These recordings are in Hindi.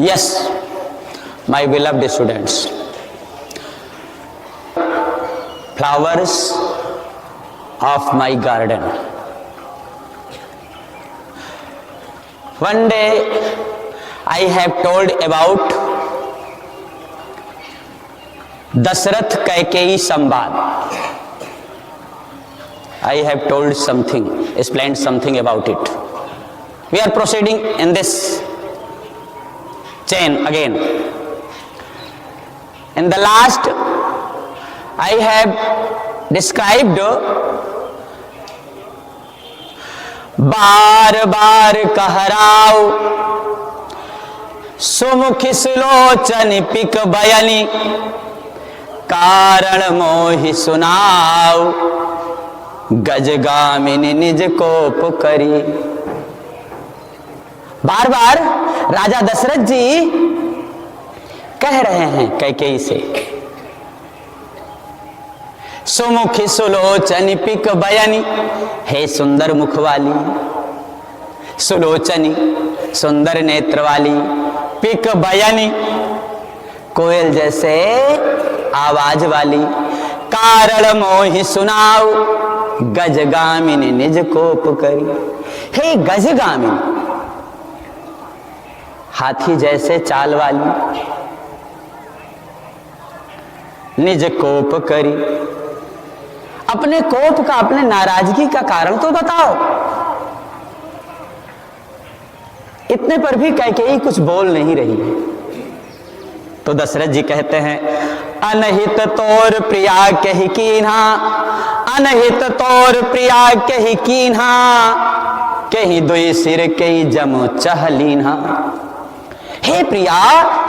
Yes, my beloved students, flowers of my garden. One day I have told about Dasarath Kaikeyi Samvad. I have told something, explained something about it. We are proceeding in this chain again. In the last, I have described बार बार कहराओ सुमुखी सुलोचन पिक बयनी कारण मोहि सुनाओ गजगामिनी निज कोप करी। बार बार राजा दशरथ जी कह रहे हैं कैकेयी से, सुमुखी सुलोचनी पिक बयनी, हे सुंदर मुख वाली, सुलोचनी सुंदर नेत्र वाली, पिक बयनी कोयल जैसे आवाज वाली, कारण मोहि सुनाओ गजगामिनी निज कोप करी। हे गजगामिनी हाथी जैसे चाल वाली, निज कोप करी, अपने कोप का, अपने नाराजगी का कारण तो बताओ। इतने पर भी कैकेयी कुछ बोल नहीं रही है। तो दशरथ जी कहते हैं, अनहित तोर प्रिया कहि कीन्हा, अनहित तोर प्रिया कहि कीन्हा, कहि दुई सिर कहि जमो चहलीन्हा। हे प्रिया,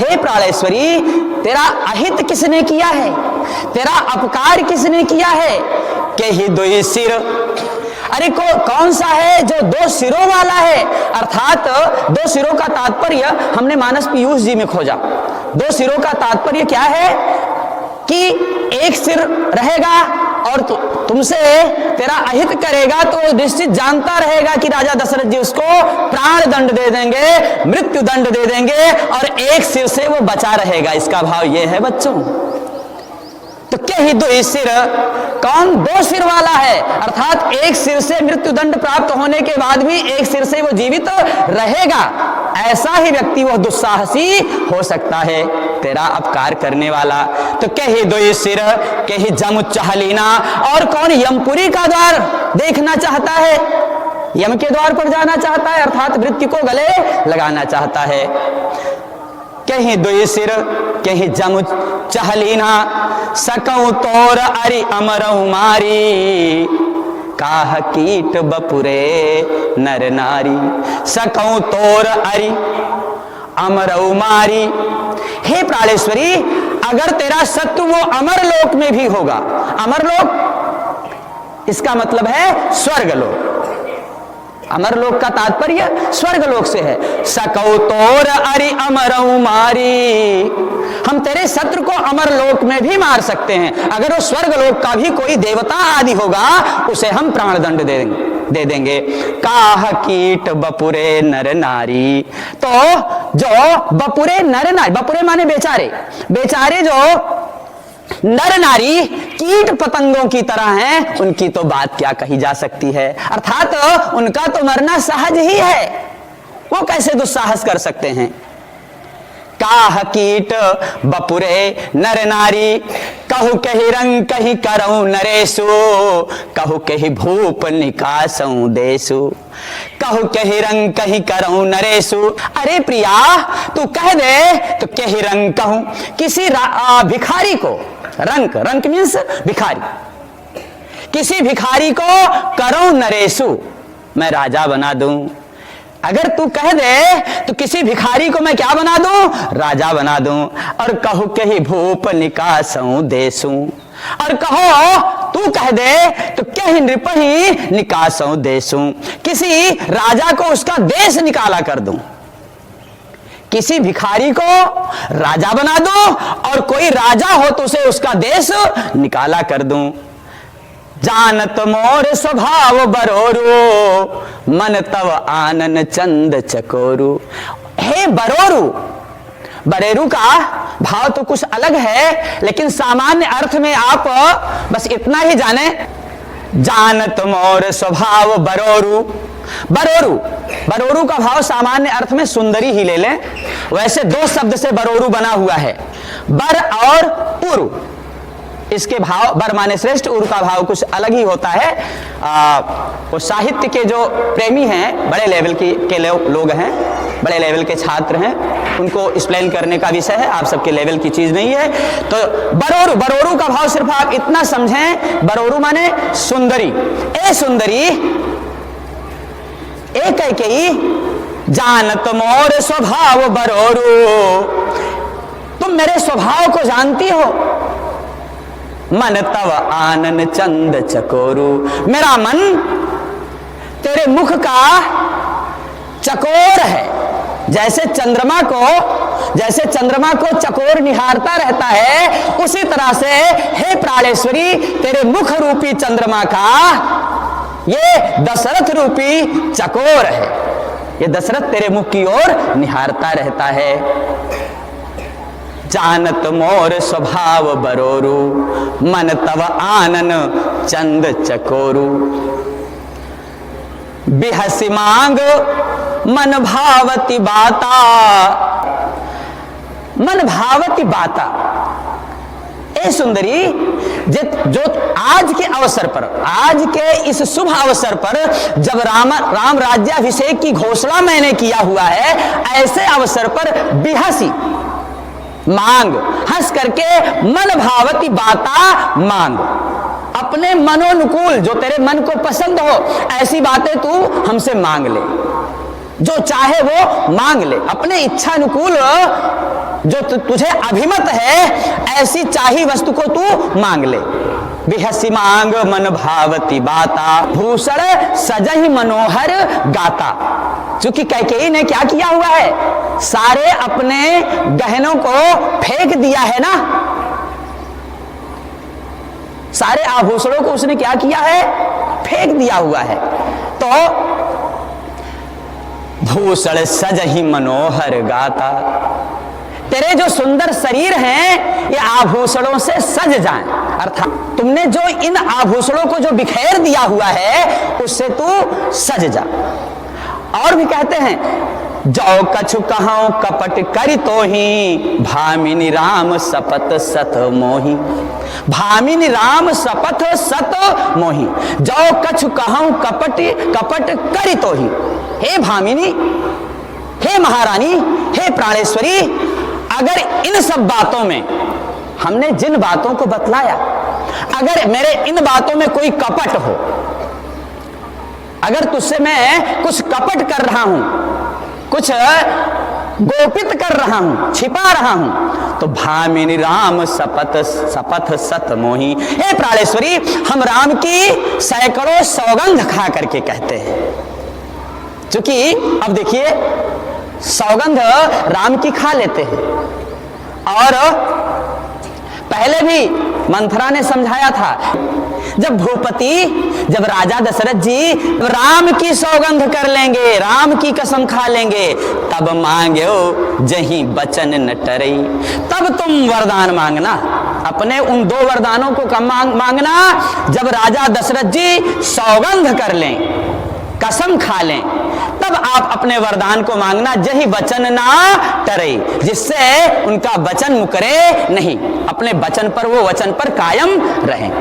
हे प्राणेश्वरी, तेरा अहित किसने किया है, तेरा अपकार किसने किया है? कहि दुई सिर, अरे कौन सा है जो दो सिरों वाला है? अर्थात दो सिरों का तात्पर्य हमने मानस पीयूष जी में खोजा। दो सिरों का तात्पर्य क्या है कि एक सिर रहेगा और तुमसे तेरा अहित करेगा तो निश्चित जानता रहेगा कि राजा दशरथ जी उसको प्राण दंड दे देंगे, मृत्यु दंड दे देंगे और एक सिर से वो बचा रहेगा। इसका भाव ये है बच्चों। तो कहि दुई सिर, कौन दो सिर वाला है? अर्थात एक सिर से मृत्यु दंड प्राप्त होने के बाद भी एक सिर से वो जीवित रहेगा। ऐसा ही व्यक्ति वह दुस्साहसी हो सकता है, तेरा अपकार करने वाला। तो कहि दुई सिर कहि जमु चहलीना, और कौन यमपुरी का द्वार देखना चाहता है, यम के द्वार पर जाना चाहता है, अर्थात मृत्यु को गले लगाना चाहता है। कहीं दुई सिर कहीं जमु चहलीना, सकऊं तोर अरि अमरऊ मारी, काह कीट बपुरे नर नारी, सकऊं तोर अरि अमरऊ मारी। हे प्राणेश्वरी, अगर तेरा शत्रु वो अमरलोक में भी होगा, अमरलोक इसका मतलब है स्वर्गलोक, अमरलोक का तात्पर्य स्वर्गलोक से है। सकौ तोर अरि अमरऊ मारी, हम तेरे शत्रु को अमरलोक में भी मार सकते हैं। अगर वो स्वर्गलोक का भी कोई देवता आदि होगा उसे हम प्राण दंड दे देंगे। काह कीट बपुरे नर नारी, तो जो बपुरे नर नारी, बपुरे माने बेचारे, बेचारे जो नर नारी कीट पतंगों की तरह हैं, उनकी तो बात क्या कही जा सकती है। अर्थात उनका तो मरना सहज ही है, वो कैसे दुस्साहस कर सकते हैं। काह कीट बपुरे नर नारी, कहु कहि रंग कहि करऊं नरेशु, कहु कहि भूप निकासऊं देशु, कहु कहि रंग कहि करऊं नरेशु। अरे प्रिया, तू कह दे तो कहि रंग कहूं, किसी भिखारी को, रंक, रंक मीन्स भिखारी, किसी भिखारी को करऊं नरेशु, मैं राजा बना दूं। अगर तू कह दे तो किसी भिखारी को मैं क्या बना दूं? राजा बना दूं। और कहू कहीं भूप निकासऊं देशूं, और कहो तू कह दे तो कहीं नृपही निकासऊं देशूं, किसी राजा को उसका देश निकाला कर दूं। किसी भिखारी को राजा बना दूं और कोई राजा हो तो उसे उसका देश निकाला कर दूं। जानत मोर स्वभाव बरोरु, मन तव आनन चंद चकोरु। हे बरोरु, बरेरू का भाव तो कुछ अलग है, लेकिन सामान्य अर्थ में आप बस इतना ही जाने, जानत मोर स्वभाव बरोरू। बरोरू, बरोरू का भाव सामान्य अर्थ में सुंदरी ही ले लें। वैसे दो शब्द से बरोरू बना हुआ है, बर और उरु। इसके भाव, बर माने श्रेष्ठ, उरु का भाव कुछ अलग ही होता है। वो साहित्य के जो प्रेमी हैं, बड़े लेवल के लोग हैं, बड़े लेवल के छात्र हैं, उनको एक्सप्लेन करने का विषय है, आप सबके लेवल की चीज नहीं है। तो बरोरू, बरोरू का भाव सिर्फ आप इतना समझें, बरोरू माने सुंदरी। ए सुंदरी, ए कैकेयी, जानत मोर स्वभाव बरोरू, तुम मेरे स्वभाव को जानती हो। मन तव आनन चंद चकोरू, मेरा मन तेरे मुख का चकोर है। जैसे चंद्रमा को चकोर निहारता रहता है, उसी तरह से हे प्राणेश्वरी, तेरे मुख रूपी चंद्रमा का ये दशरथ रूपी चकोर है। ये दशरथ तेरे मुख की ओर निहारता रहता है। जानत मोर स्वभाव बरोरू, मन तव आनन चंद चकोरू। बिहसी मांग मन भावती बाता, मन भावती बाता। ए सुंदरी, जो आज के अवसर पर, आज के इस शुभ अवसर पर, जब राम राज्याभिषेक की घोषणा मैंने किया हुआ है, ऐसे अवसर पर बिहसी मांग, हंस करके, मन भावती बाता मांग, अपने मनोनुकूल, जो तेरे मन को पसंद हो ऐसी बातें तू हमसे मांग ले। जो चाहे वो मांग ले, अपने इच्छानुकूल जो तुझे अभिमत है ऐसी चाही वस्तु को तू मांग ले। बिहसी मांग मन भावती बाता, भूषण सजहि मनोहर गाता। क्योंकि कैकेयी ने क्या किया हुआ है, सारे अपने गहनों को फेंक दिया है ना, सारे आभूषणों को उसने क्या किया है, फेंक दिया हुआ है। तो भूषण सजहि मनोहर गाता, तेरे जो सुंदर शरीर हैं ये आभूषणों से सज जाएं, अर्थात तुमने जो इन आभूषणों को जो बिखेर दिया हुआ है उससे तू सज जा। और भी कहते हैं, जो कछु कहूं कपट करि तो ही, भामिनी राम सपत सत मोही। भामिनी राम सपथ सत मोही, जो कछु कहूं कपट करि तो ही। हे भामिनी, हे महारानी, हे प्राणेश्वरी, अगर इन सब बातों में हमने जिन बातों को बतलाया, अगर मेरे इन बातों में कोई कपट हो, अगर तुझसे मैं कुछ कपट कर रहा हूं, कुछ गोपित कर रहा हूं, छिपा रहा हूं, तो भामिनी राम सपथ सत मोही। हे प्राणेश्वरी, हम राम की सैकड़ों सौगंध खा करके कहते हैं। क्योंकि अब देखिए, सौगंध राम की खा लेते हैं, और पहले भी मंथरा ने समझाया था, जब भूपति, जब राजा दशरथ जी राम की सौगंध कर लेंगे, राम की कसम खा लेंगे, तब मांगो जहीं बचन न टरई, तब तुम वरदान मांगना। अपने उन दो वरदानों को कब मांगना, जब राजा दशरथ जी सौगंध कर लें, कसम खा लें, तब आप अपने वरदान को मांगना, जही वचन ना टरे, जिससे उनका वचन मुकरे नहीं, अपने वचन पर, वो वचन पर कायम रहें।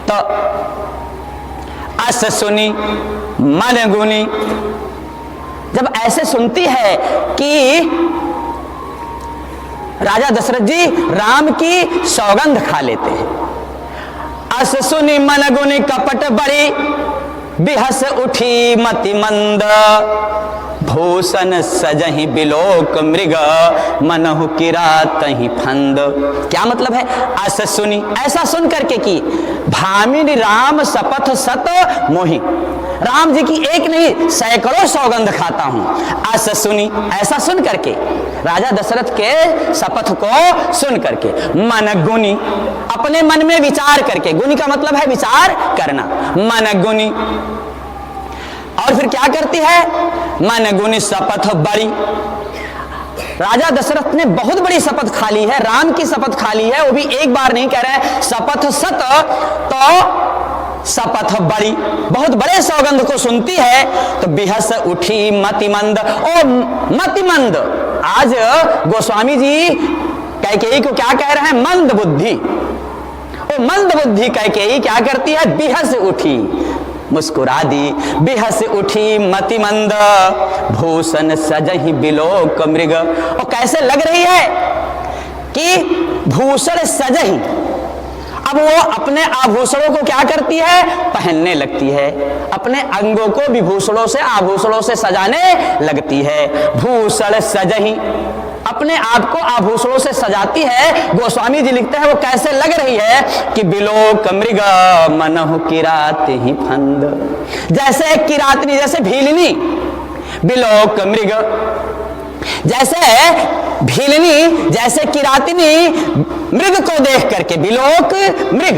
तो अस सुनी मन गुनी, जब ऐसे सुनती है कि राजा दशरथ जी राम की सौगंध खा लेते हैं, अस सुनी मन गुनी कपट बड़ी, बिहस उठी मति मंद, भूषण सजहि बिलोक मृग, मनहु किरातहि फंद। क्या मतलब है, अस सुनी, ऐसा सुन करके कि भामिनी राम सपथ सत मोहि, राम जी की एक नहीं सैकड़ों सौगंध खाता हूं। अस सुनी, ऐसा सुन करके, राजा दशरथ के शपथ को सुन करके, मन गुनी, अपने मन में विचार करके, गुनी का मतलब है विचार करना, मन गुनी। और फिर क्या करती है, मन गुनी शपथ बड़ी, राजा दशरथ ने बहुत बड़ी शपथ खा ली है, राम की शपथ खा ली है, वो भी एक बार नहीं कह रहे, शपथ सत तो शपथ बड़ी, बहुत बड़े सौगंध को सुनती है तो बिहस उठी मतिमंद। ओ मतिमंद, आज गोस्वामी जी कैकेयी को क्या कह रहे हैं? मंद बुद्धि। ओ मंद बुद्धि कैकेयी क्या करती है? बिहस उठी, मुस्कुरा दी। बिहस उठी मतिमंद, भूषण सजहि बिलोक मृग। और कैसे लग रही है कि भूषण सजहि, अब वो अपने आभूषणों को क्या करती है? पहनने लगती है, अपने अंगों को विभूषणों से आभूषणों से सजाने लगती है। भूषण सजहि, अपने आप को आभूषणों से सजाती है। गोस्वामी जी लिखते हैं वो कैसे लग रही है कि बिलोक मृग मनहु किराति ही फंद, जैसे किरातनी, जैसे भीलनी, बिलोक मृग, जैसे भीलनी, जैसे किरातनी मृग को देख करके, बिलोक मृग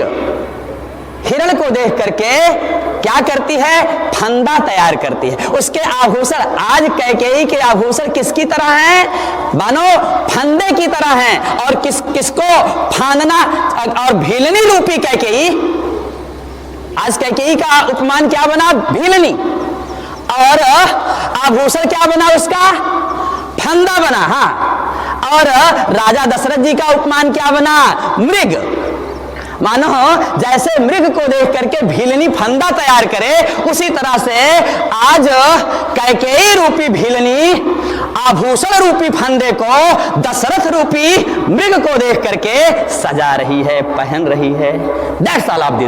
हिरण को देख करके क्या करती है? फंदा तैयार करती है, उसके आभूषण। आज कैकेयी के आभूषण किसकी तरह हैं? मानो फंदे की तरह हैं। और किसको फांदना? और भीलनी रूपी कैकेयी, आज कैकेयी का उपमान क्या बना? भीलनी। और आभूषण क्या बना उसका? फंदा बना। हाँ, और राजा दशरथ जी का उपमान क्या बना? मृग। मानो जैसे मृग को देख करके भीलनी फंदा तैयार करे, उसी तरह से आज कैकेयी रूपी भीलनी आभूषण रूपी फंदे को दशरथ रूपी मृग को देख करके सजा रही है, पहन रही है। That's all of the